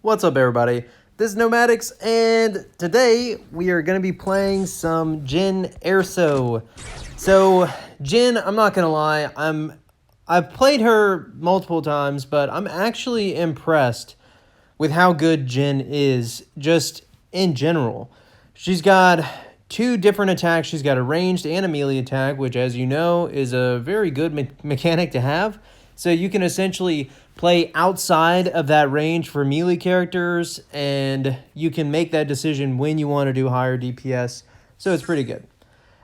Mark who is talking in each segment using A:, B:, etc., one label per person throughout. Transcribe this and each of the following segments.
A: What's up, everybody? This is Nomadics, and today we are going to be playing some Jyn Erso. So, Jyn, I'm not going to lie, I've played her multiple times, but I'm actually impressed with how good Jyn is, just in general. She's got two different attacks. She's got a ranged and a melee attack, which, as you know, is a very good mechanic to have. So you can essentially play outside of that range for melee characters, and you can make that decision when you want to do higher DPS, so it's pretty good.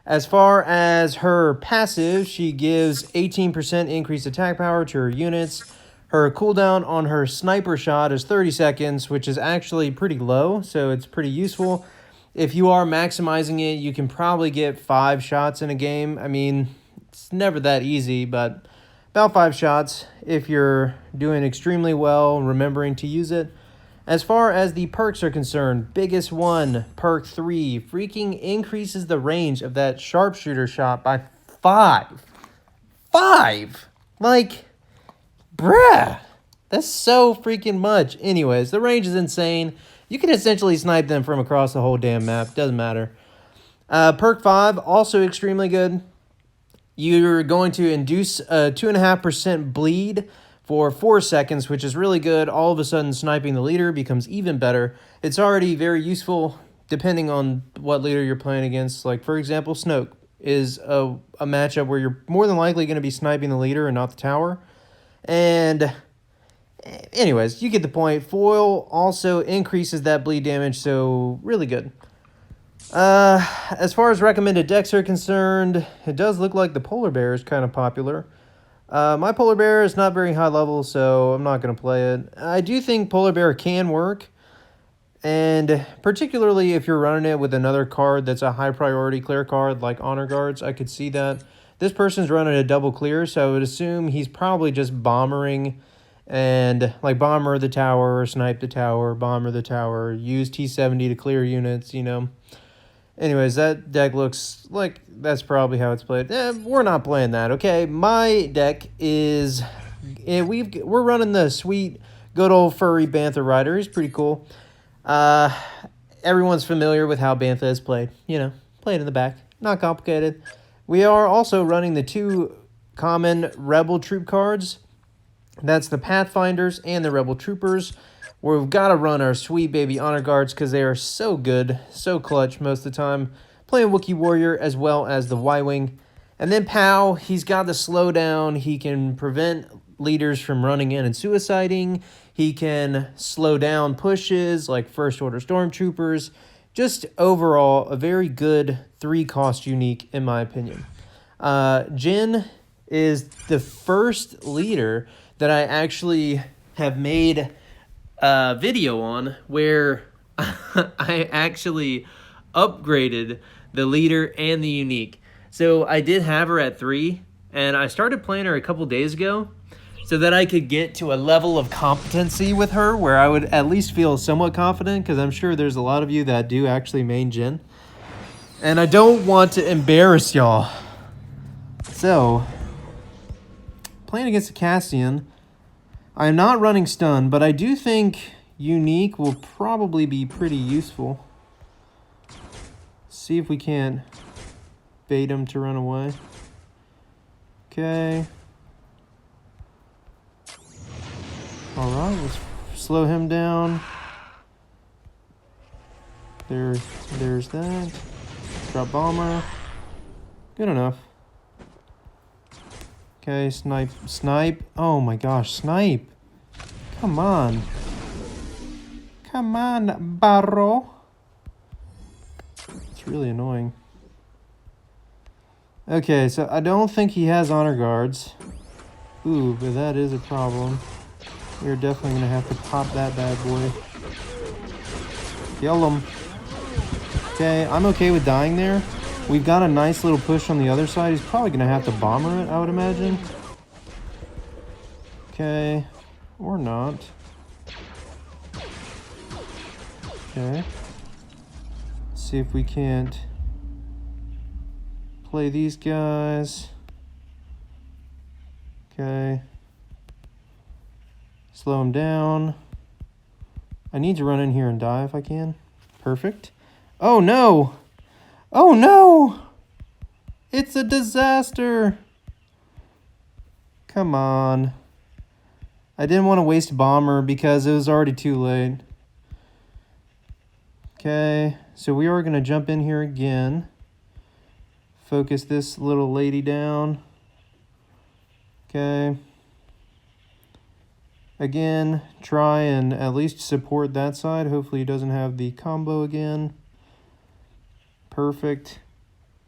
A: As far as her passive, she gives 18% increased attack power to her units. Her cooldown on her sniper shot is 30 seconds, which is actually pretty low, so it's pretty useful. If you are maximizing it, you can probably get 5 shots in a game. I mean, it's never that easy, but about 5 shots if you're doing extremely well, remembering to use it. As far as the perks are concerned, biggest one, perk 3, freaking increases the range of that sharpshooter shot by 5. 5! Like, bruh, that's so freaking much. Anyways, the range is insane. You can essentially snipe them from across the whole damn map. Doesn't matter. Perk 5, also extremely good. You're going to induce a 2.5% bleed for 4 seconds, which is really good. All of a sudden, sniping the leader becomes even better. It's already very useful depending on what leader you're playing against. Like, for example, Snoke is a matchup where you're more than likely going to be sniping the leader and not the tower. And anyways, you get the point. Foil also increases that bleed damage, so really good. As far as recommended decks are concerned, it does look like the polar bear is kind of popular. My polar bear is not very high level, so I'm not going to play it. I do think polar bear can work, and particularly if you're running it with another card that's a high priority clear card like honor guards, I could see that. This person's running a double clear, so I would assume he's probably just bombering and like bomber the tower, snipe the tower, bomber the tower, use T70 to clear units, you know. Anyways, that deck looks like that's probably how it's played. We're not playing that, okay? My deck is... we're running the sweet, good old furry Bantha Rider. He's pretty cool. Everyone's familiar with how Bantha is played. You know, play it in the back. Not complicated. We are also running the 2 common Rebel Troop cards. That's the Pathfinders and the Rebel Troopers. We've got to run our sweet baby honor guards because they are so good, so clutch most of the time. Playing Wookiee Warrior as well as the Y-Wing. And then Pow, he's got the slowdown. He can prevent leaders from running in and suiciding. He can slow down pushes like First Order Stormtroopers. Just overall, a very good 3-cost unique in my opinion. Jyn is the first leader that I actually have made video on where I actually upgraded the leader and the unique. So I did have her at 3, and I started playing her a couple days ago so that I could get to a level of competency with her where I would at least feel somewhat confident, because I'm sure there's a lot of you that do actually main Jyn. And I don't want to embarrass y'all. So, playing against a Cassian, I am not running stun, but I do think unique will probably be pretty useful. See if we can't bait him to run away. Okay. Alright, let's slow him down. There's that. Drop bomber. Good enough. Okay, snipe. Oh my gosh, snipe. Come on. Come on, Barro. It's really annoying. Okay, so I don't think he has honor guards. Ooh, but that is a problem. We're definitely going to have to pop that bad boy. Kill him. Okay, I'm okay with dying there. We've got a nice little push on the other side. He's probably going to have to bomber it, I would imagine. Okay. Or not. Okay. Let's see if we can't play these guys. Okay. Slow him down. I need to run in here and die if I can. Perfect. Oh, no. Oh, no. It's a disaster. Come on. I didn't want to waste a bomber because it was already too late. Okay, so we are going to jump in here again. Focus this little lady down. Okay. Again, try and at least support that side. Hopefully he doesn't have the combo again. Perfect.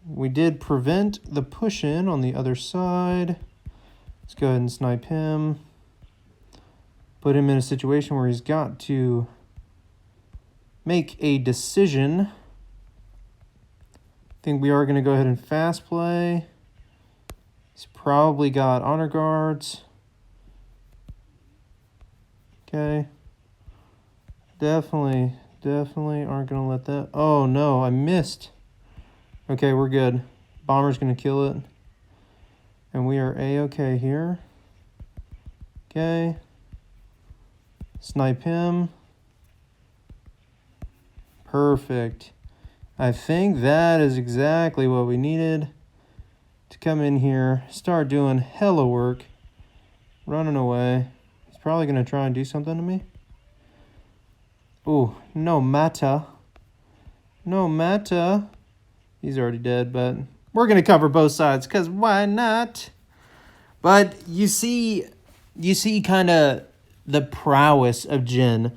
A: We did prevent the push-in on the other side. Let's go ahead and snipe him. Put him in a situation where he's got to make a decision. I think we are going to go ahead and fast play. He's probably got honor guards. Okay. Definitely aren't going to let that. Oh, no, I missed. Okay, we're good. Bomber's going to kill it. And we are A-okay here. Okay. Snipe him. Perfect. I think that is exactly what we needed to come in here, start doing hella work, running away. He's probably going to try and do something to me. Ooh, no matter. No matter. He's already dead, but we're going to cover both sides because why not? But you see kind of the prowess of Jyn.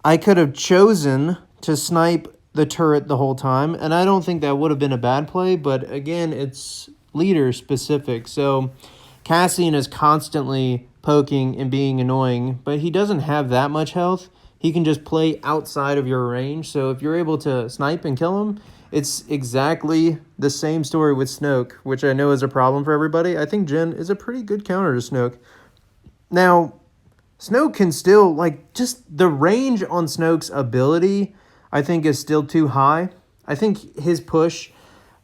A: I could have chosen to snipe the turret the whole time, and I don't think that would have been a bad play, but again, it's leader specific. So Cassian is constantly poking and being annoying, but he doesn't have that much health. He can just play outside of your range, so if you're able to snipe and kill him, it's exactly the same story with Snoke, which I know is a problem for everybody. I think Jyn is a pretty good counter to Snoke. Now, Snoke can still, like, just the range on Snoke's ability, I think, is still too high. I think his push,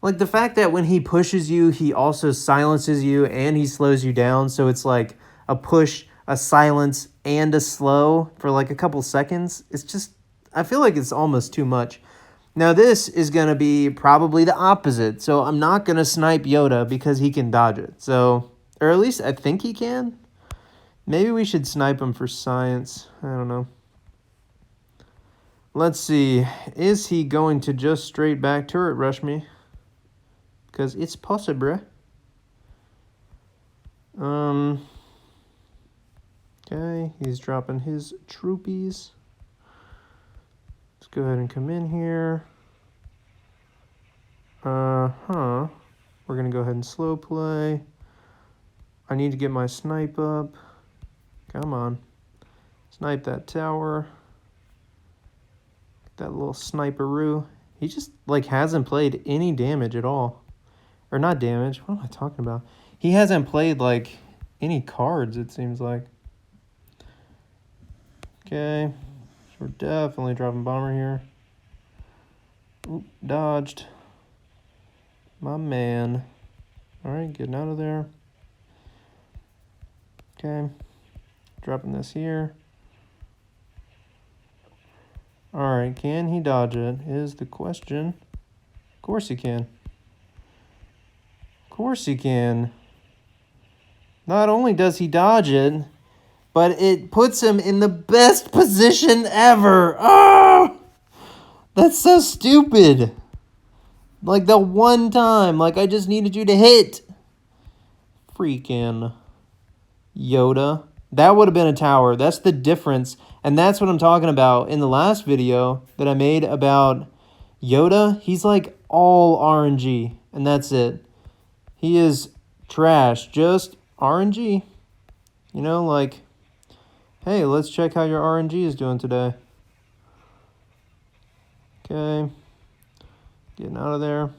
A: like the fact that when he pushes you, he also silences you and he slows you down. So it's like a push, a silence, and a slow for like a couple seconds. It's just, I feel like it's almost too much. Now this is going to be probably the opposite. So I'm not going to snipe Yoda because he can dodge it. So, or at least I think he can. Maybe we should snipe him for science. I don't know. Let's see. Is he going to just straight back turret rush me? Because it's possible. Okay, he's dropping his troopies. Let's go ahead and come in here. We're going to go ahead and slow play. I need to get my snipe up. Come on. Snipe that tower. That little sniperoo. He just, like, hasn't played any damage at all. Or not damage. What am I talking about? He hasn't played, like, any cards, it seems like. Okay. So we're definitely dropping bomber here. Oop, dodged. My man. Alright, getting out of there. Okay. Dropping this here. Alright, can he dodge it? Is the question. Of course he can. Of course he can. Not only does he dodge it, but it puts him in the best position ever. Oh! That's so stupid. Like the one time, like I just needed you to hit. Freaking Yoda. That would have been a tower. That's the difference. And that's what I'm talking about in the last video that I made about Yoda. He's like all RNG, and that's it. He is trash, just RNG. You know, like, hey, let's check how your RNG is doing today. Okay. Getting out of there.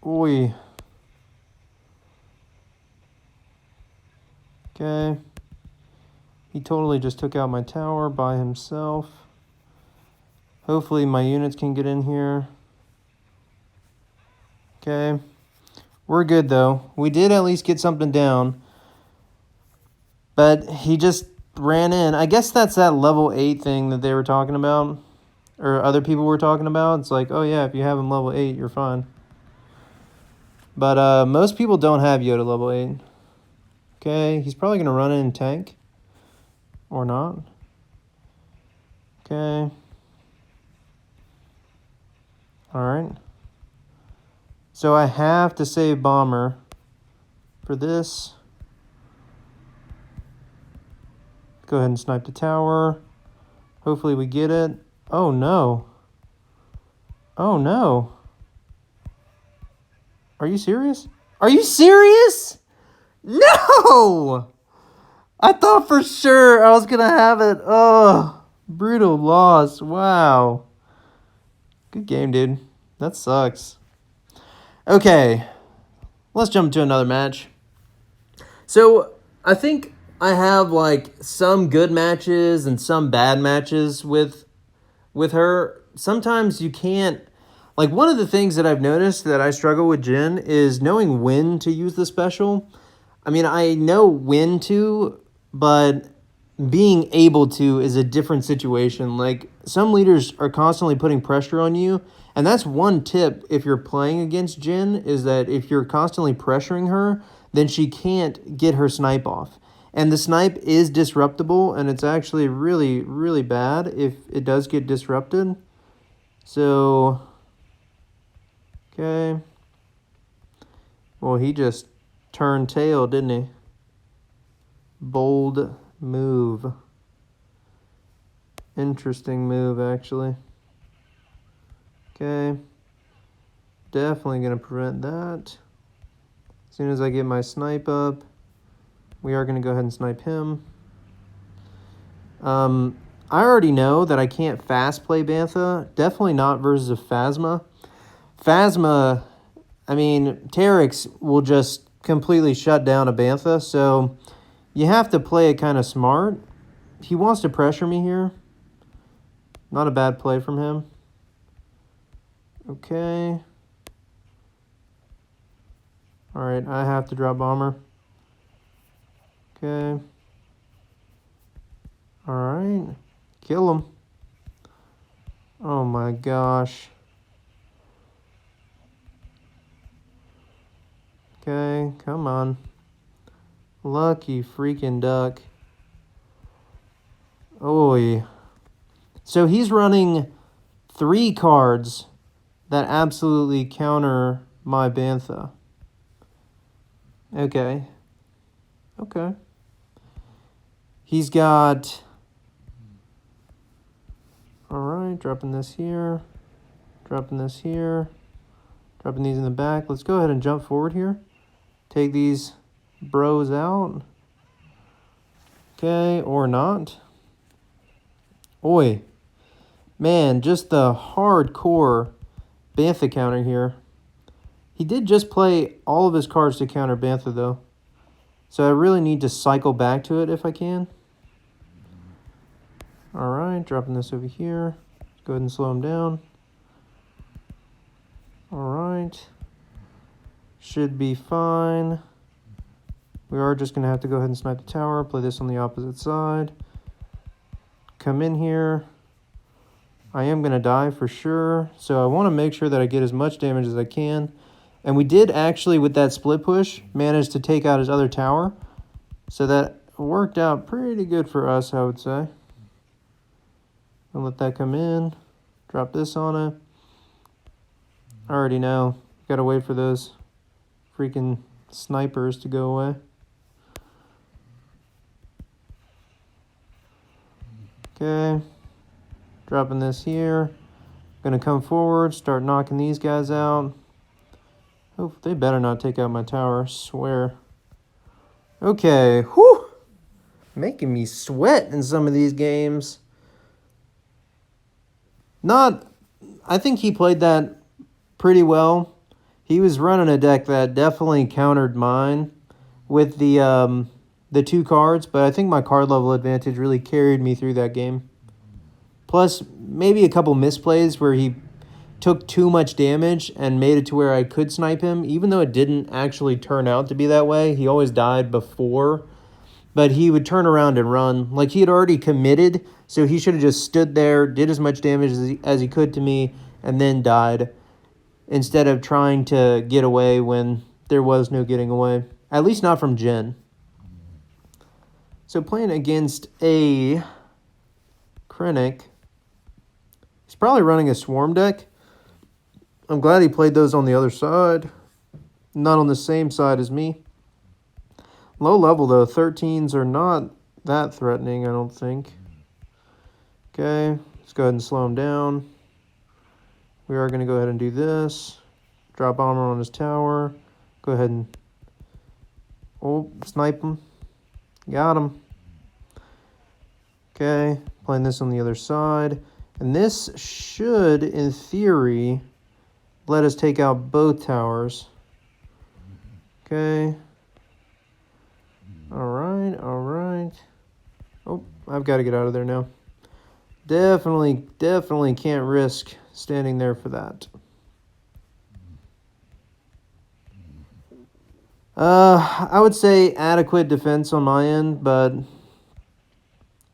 A: Oi. Okay. He totally just took out my tower by himself. Hopefully my units can get in here. Okay. We're good though. We did at least get something down. But he just ran in. I guess that's that level 8 thing that they were talking about. Or other people were talking about. It's like, oh yeah, if you have him level 8, you're fine. But most people don't have Yoda level 8. Okay, he's probably going to run in tank. Or not. Okay. Alright. So I have to save Bomber for this. Go ahead and snipe the tower. Hopefully we get it. Oh no. Oh no. Are you serious? Are you serious? No! I thought for sure I was going to have it. Oh, brutal loss. Wow. Good game, dude. That sucks. Okay. Let's jump to another match. So, I think I have like some good matches and some bad matches with her. Sometimes you can't, like, one of the things that I've noticed that I struggle with Jyn is knowing when to use the special. I mean, I know when to, but being able to is a different situation. Like, some leaders are constantly putting pressure on you, and that's one tip if you're playing against Jyn, is that if you're constantly pressuring her, then she can't get her snipe off. And the snipe is disruptible, and it's actually really, really bad if it does get disrupted. So, okay. Well, he just turned tail, didn't he? Bold move. Interesting move, actually. Okay. Definitely going to prevent that. As soon as I get my snipe up, we are going to go ahead and snipe him. I already know that I can't fast play Bantha. Definitely not versus a Fasma. Fasma, I mean, Terex will just completely shut down a Bantha, so you have to play it kind of smart. He wants to pressure me here. Not a bad play from him. Okay. Alright, I have to drop Bomber. Okay. Alright. Kill him. Oh my gosh. Okay, come on. Lucky freaking duck. Oy. So he's running 3 cards that absolutely counter my Bantha. Okay. Okay. He's got... Alright, dropping this here. Dropping this here. Dropping these in the back. Let's go ahead and jump forward here. Take these bros out. Okay, or not. Oi. Man, just the hardcore Bantha counter here. He did just play all of his cards to counter Bantha, though. So I really need to cycle back to it if I can. Alright, dropping this over here. Go ahead and slow him down. Alright. Should be fine. We are just going to have to go ahead and snipe the tower. Play this on the opposite side. Come in here. I am going to die for sure. So I want to make sure that I get as much damage as I can. And we did actually, with that split push, manage to take out his other tower. So that worked out pretty good for us, I would say. I'll let that come in. Drop this on it. I already know. Got to wait for those freaking snipers to go away. Okay. Dropping this here. Gonna come forward, start knocking these guys out. Oh, they better not take out my tower, swear. Okay, whew. Making me sweat in some of these games. I think he played that pretty well. He was running a deck that definitely countered mine with the 2 cards, but I think my card level advantage really carried me through that game. Plus, maybe a couple misplays where he took too much damage and made it to where I could snipe him, even though it didn't actually turn out to be that way. He always died before but he would turn around and run. Like, he had already committed, so he should have just stood there, did as much damage as he could to me, and then died, instead of trying to get away when there was no getting away. At least not from Jyn. So playing against a Krennic, he's probably running a swarm deck. I'm glad he played those on the other side, not on the same side as me. Low level, though. 13s are not that threatening, I don't think. Okay, let's go ahead and slow him down. We are going to go ahead and do this. Drop armor on his tower. Go ahead and... Oh, snipe him. Got him. Okay, playing this on the other side. And this should, in theory, let us take out both towers. Okay. Alright, alright. Oh, I've got to get out of there now. Definitely can't risk standing there for that. I would say adequate defense on my end, but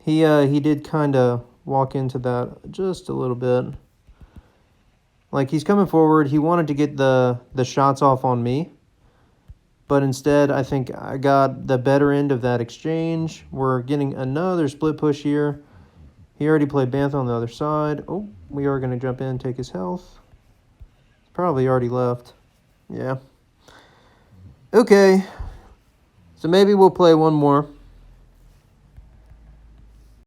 A: he did kind of walk into that just a little bit. Like, he's coming forward. He wanted to get the shots off on me, but instead, I think I got the better end of that exchange. We're getting another split push here. He already played Bantha on the other side. Oh, we are going to jump in and take his health. Probably already left. Yeah. Okay. So maybe we'll play one more.